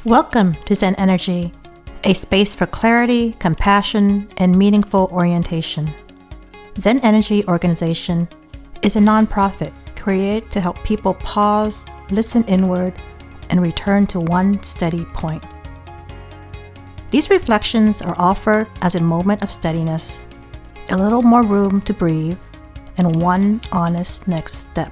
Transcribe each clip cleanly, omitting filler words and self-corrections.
Welcome to ZenEnergy, a space for clarity, compassion, and meaningful orientation. ZenEnergy Organization is a nonprofit created to help people pause, listen inward, and return to one steady point. These reflections are offered as a moment of steadiness, a little more room to breathe, and one honest next step.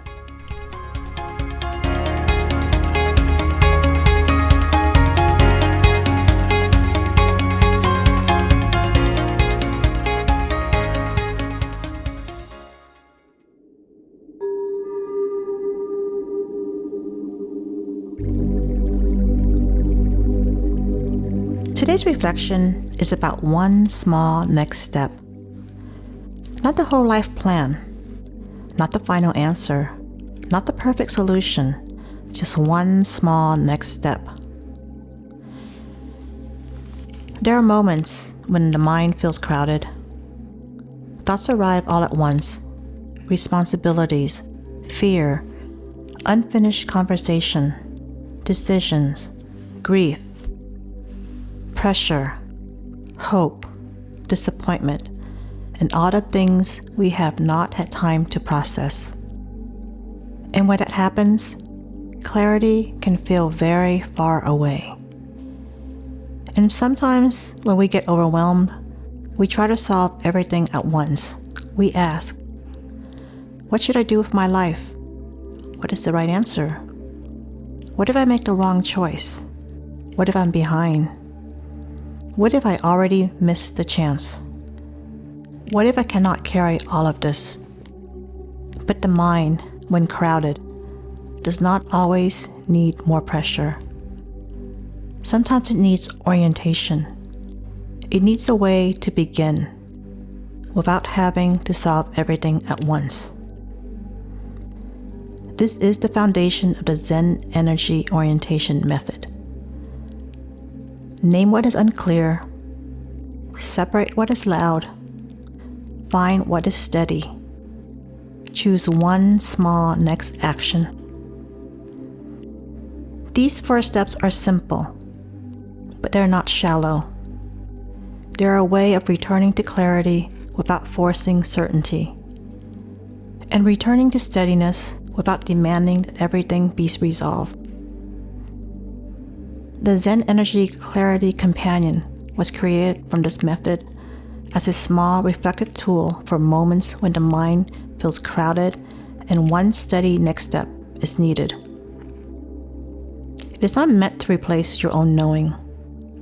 Today's reflection is about one small next step. Not the whole life plan, not the final answer, not the perfect solution, just one small next step. There are moments when the mind feels crowded. Thoughts arrive all at once. Responsibilities, fear, unfinished conversation, decisions, grief, pressure, hope, disappointment, and all the things we have not had time to process. And when that happens, clarity can feel very far away. And sometimes when we get overwhelmed, we try to solve everything at once. We ask, what should I do with my life? What is the right answer? What if I make the wrong choice? What if I'm behind? What if I already missed the chance? What if I cannot carry all of this? But the mind, when crowded, does not always need more pressure. Sometimes it needs orientation. It needs a way to begin without having to solve everything at once. This is the foundation of the ZenEnergy Orientation Method. Name what is unclear, separate what is loud, find what is steady, choose one small next action. These 4 steps are simple, but they're not shallow. They're a way of returning to clarity without forcing certainty, and returning to steadiness without demanding that everything be resolved. The ZenEnergy Clarity Companion was created from this method as a small reflective tool for moments when the mind feels crowded and one steady next step is needed. It is not meant to replace your own knowing.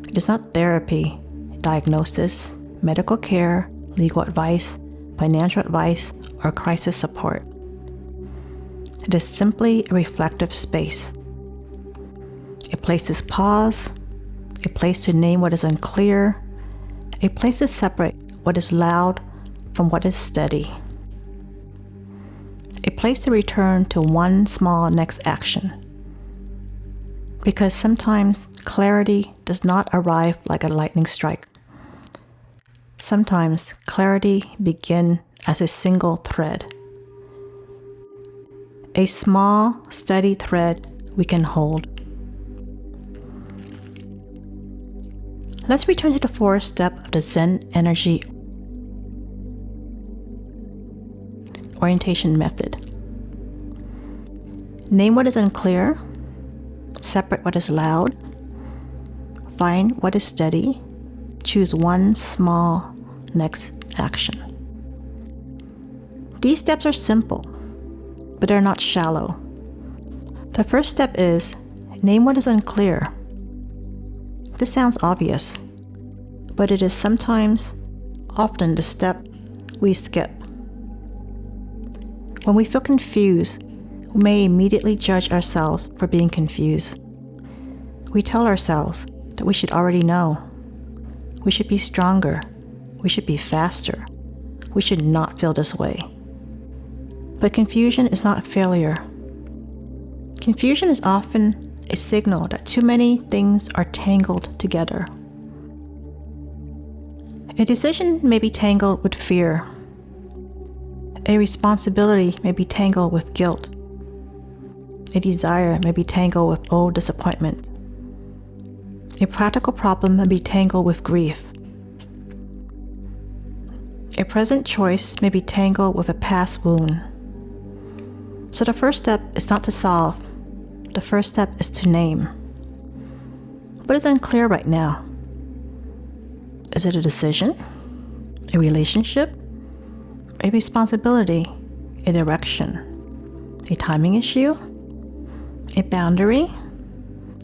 It is not therapy, diagnosis, medical care, legal advice, financial advice, or crisis support. It is simply a reflective space. A place to pause, a place to name what is unclear, a place to separate what is loud from what is steady, a place to return to one small next action. Because sometimes clarity does not arrive like a lightning strike. Sometimes clarity begins as a single thread. A small, steady thread we can hold. Let's return to the 4th step of the ZenEnergy Orientation Method. Name what is unclear, separate what is loud, find what is steady, choose one small next action. These steps are simple, but they're not shallow. The first step is name what is unclear. This sounds obvious, but it is often the step we skip. When we feel confused, we may immediately judge ourselves for being confused. We tell ourselves that we should already know. We should be stronger. We should be faster. We should not feel this way. But confusion is not failure. Confusion is often a signal that too many things are tangled together. A decision may be tangled with fear. A responsibility may be tangled with guilt. A desire may be tangled with old disappointment. A practical problem may be tangled with grief. A present choice may be tangled with a past wound. So the first step is not to solve. The first step is to name. What is unclear right now? Is it a decision? A relationship? A responsibility? A direction? A timing issue? A boundary?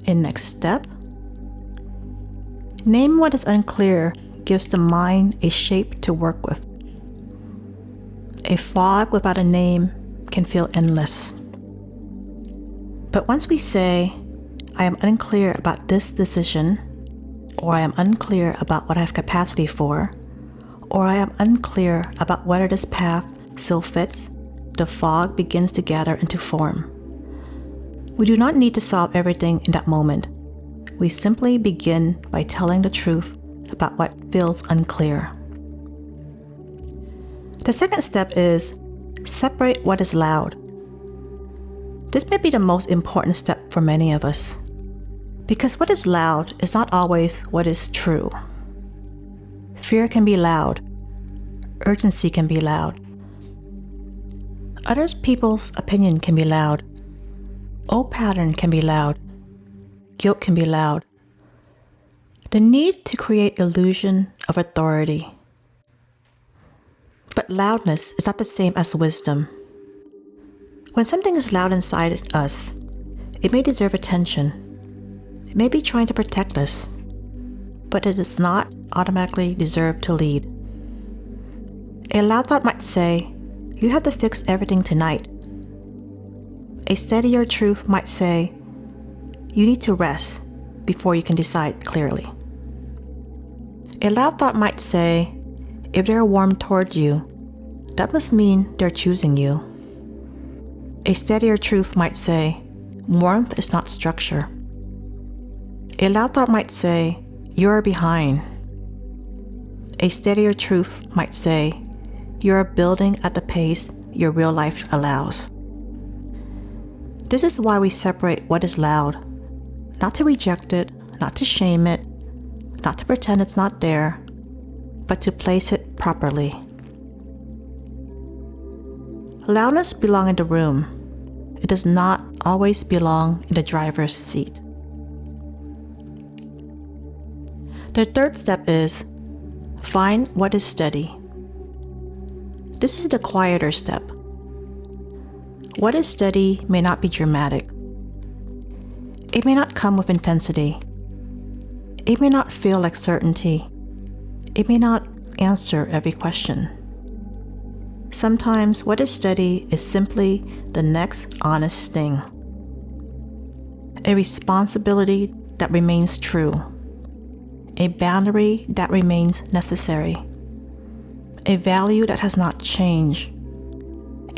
A next step? Name what is unclear gives the mind a shape to work with. A fog without a name can feel endless. But once we say, I am unclear about this decision, or I am unclear about what I have capacity for, or I am unclear about whether this path still fits, the fog begins to gather into form. We do not need to solve everything in that moment. We simply begin by telling the truth about what feels unclear. The second step is separate what is loud. This may be the most important step for many of us, because what is loud is not always what is true. Fear can be loud. Urgency can be loud. Other people's opinion can be loud. Old pattern can be loud. Guilt can be loud. The need to create illusion of authority. But loudness is not the same as wisdom. When something is loud inside us, it may deserve attention. It may be trying to protect us, but it does not automatically deserve to lead. A loud thought might say, you have to fix everything tonight. A steadier truth might say, you need to rest before you can decide clearly. A loud thought might say, if they're warm toward you, that must mean they're choosing you. A steadier truth might say, warmth is not structure. A loud thought might say, you're behind. A steadier truth might say, you're building at the pace your real life allows. This is why we separate what is loud, not to reject it, not to shame it, not to pretend it's not there, but to place it properly. Loudness belongs in the room. It does not always belong in the driver's seat. The third step is find what is steady. This is the quieter step. What is steady may not be dramatic. It may not come with intensity. It may not feel like certainty. It may not answer every question. Sometimes what is steady is simply the next honest thing. A responsibility that remains true. A boundary that remains necessary. A value that has not changed.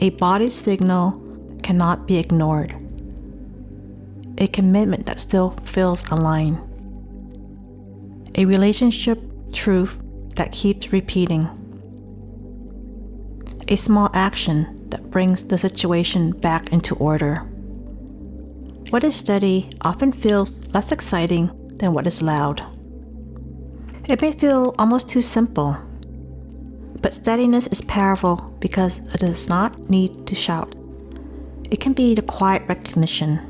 A body signal that cannot be ignored. A commitment that still feels aligned. A relationship truth that keeps repeating. A small action that brings the situation back into order. What is steady often feels less exciting than what is loud. It may feel almost too simple, but steadiness is powerful because it does not need to shout. It can be the quiet recognition.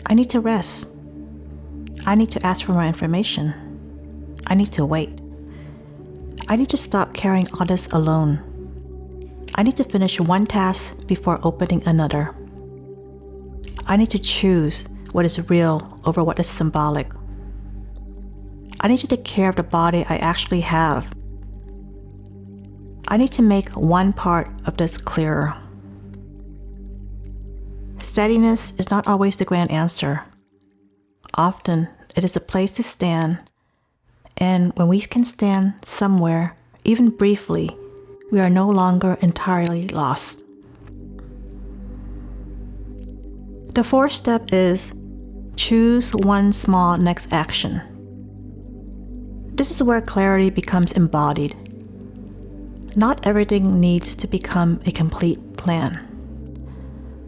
I need to rest. I need to ask for more information. I need to wait. I need to stop carrying all this alone. I need to finish one task before opening another. I need to choose what is real over what is symbolic. I need to take care of the body I actually have. I need to make one part of this clearer. Steadiness is not always the grand answer. Often, it is a place to stand, and when we can stand somewhere, even briefly, we are no longer entirely lost. The fourth step is choose one small next action. This is where clarity becomes embodied. Not everything needs to become a complete plan.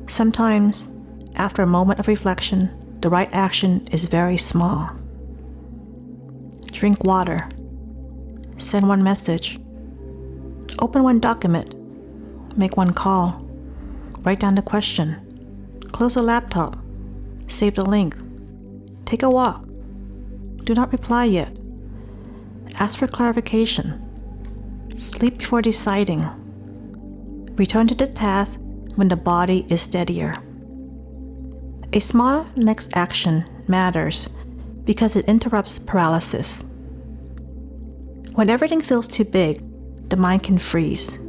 Sometimes, after a moment of reflection, the right action is very small. Drink water. Send one message. Open one document. Make one call. Write down the question. Close the laptop. Save the link. Take a walk. Do not reply yet. Ask for clarification. Sleep before deciding. Return to the task when the body is steadier. A small next action matters because it interrupts paralysis. When everything feels too big, the mind can freeze.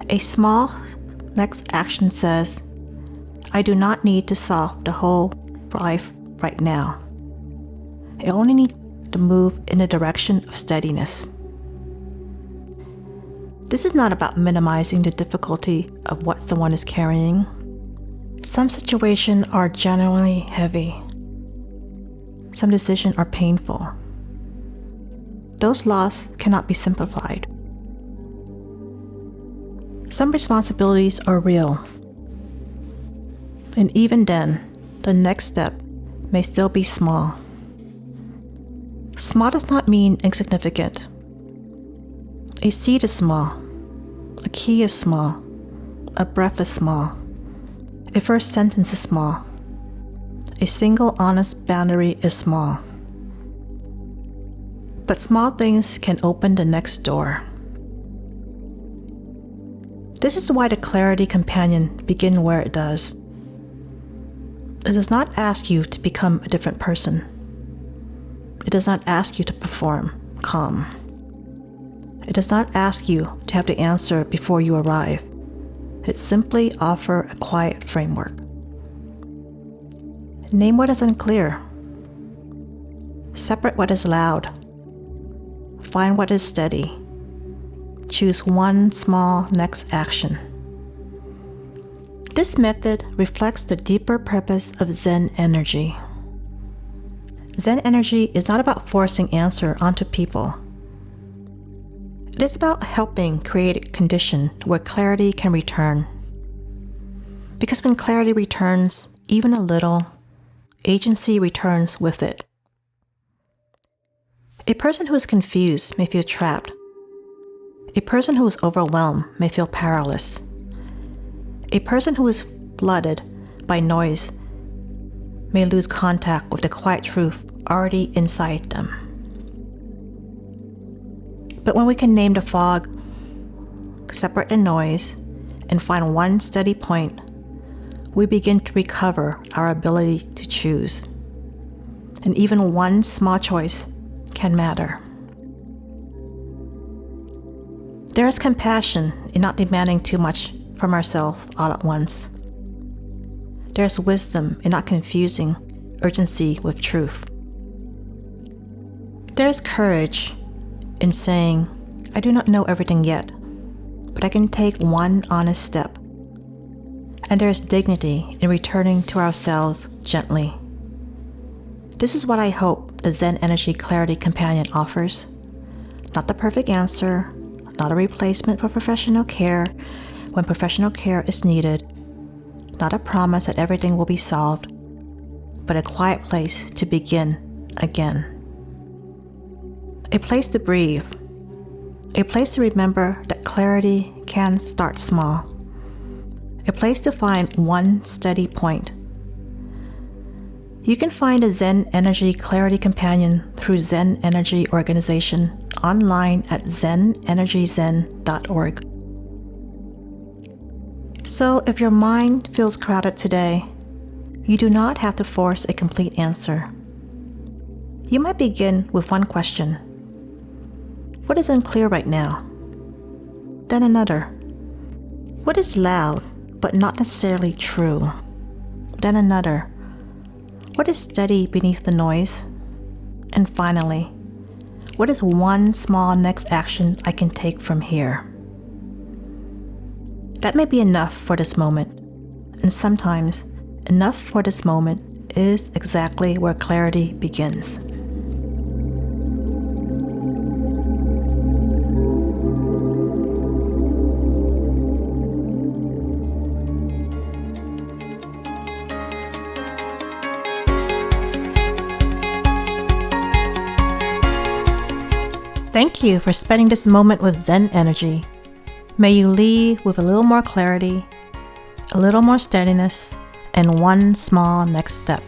A small next action says, I do not need to solve the whole life right now. I only need to move in the direction of steadiness. This is not about minimizing the difficulty of what someone is carrying. Some situations are genuinely heavy. Some decisions are painful. Those loss cannot be simplified. Some responsibilities are real. And even then, the next step may still be small. Small does not mean insignificant. A seed is small. A key is small. A breath is small. A first sentence is small. A single honest boundary is small. But small things can open the next door. This is why the Clarity Companion begins where it does. It does not ask you to become a different person. It does not ask you to perform calm. It does not ask you to have the answer before you arrive. It simply offers a quiet framework. Name what is unclear. Separate what is loud. Find what is steady. Choose one small next action. This method reflects the deeper purpose of Zen energy. Zen energy is not about forcing answer onto people. It is about helping create a condition where clarity can return. Because when clarity returns, even a little, agency returns with it. A person who is confused may feel trapped. A person who is overwhelmed may feel powerless. A person who is flooded by noise may lose contact with the quiet truth already inside them. But when we can name the fog, separate the noise, and find one steady point, we begin to recover our ability to choose. And even one small choice can matter. There is compassion in not demanding too much from ourselves all at once. There is wisdom in not confusing urgency with truth. There is courage in saying, I do not know everything yet, but I can take one honest step. And there is dignity in returning to ourselves gently. This is what I hope the Zen Energy Clarity Companion offers. Not the perfect answer, not a replacement for professional care when professional care is needed, not a promise that everything will be solved, but a quiet place to begin again. A place to breathe. A place to remember that clarity can start small. A place to find one steady point. You can find a Zen Energy Clarity Companion through ZenEnergy Organization online at zenenergyzen.org. So if your mind feels crowded today, you do not have to force a complete answer. You might begin with one question. What is unclear right now? Then another. What is loud but not necessarily true? Then another. What is steady beneath the noise? And finally, what is one small next action I can take from here? That may be enough for this moment, and sometimes enough for this moment is exactly where clarity begins. Thank you for spending this moment with Zen Energy. May you leave with a little more clarity, a little more steadiness, and one small next step.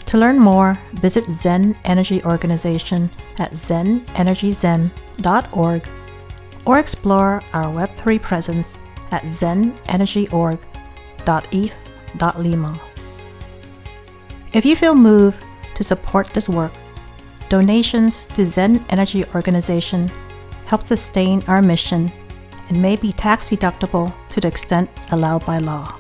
To learn more, visit ZenEnergy Organization at ZenEnergyZen.org or explore our Web3 presence at ZenEnergyOrg.eth.limo. If you feel moved to support this work, donations to ZenEnergy Organization help sustain our mission and may be tax deductible to the extent allowed by law.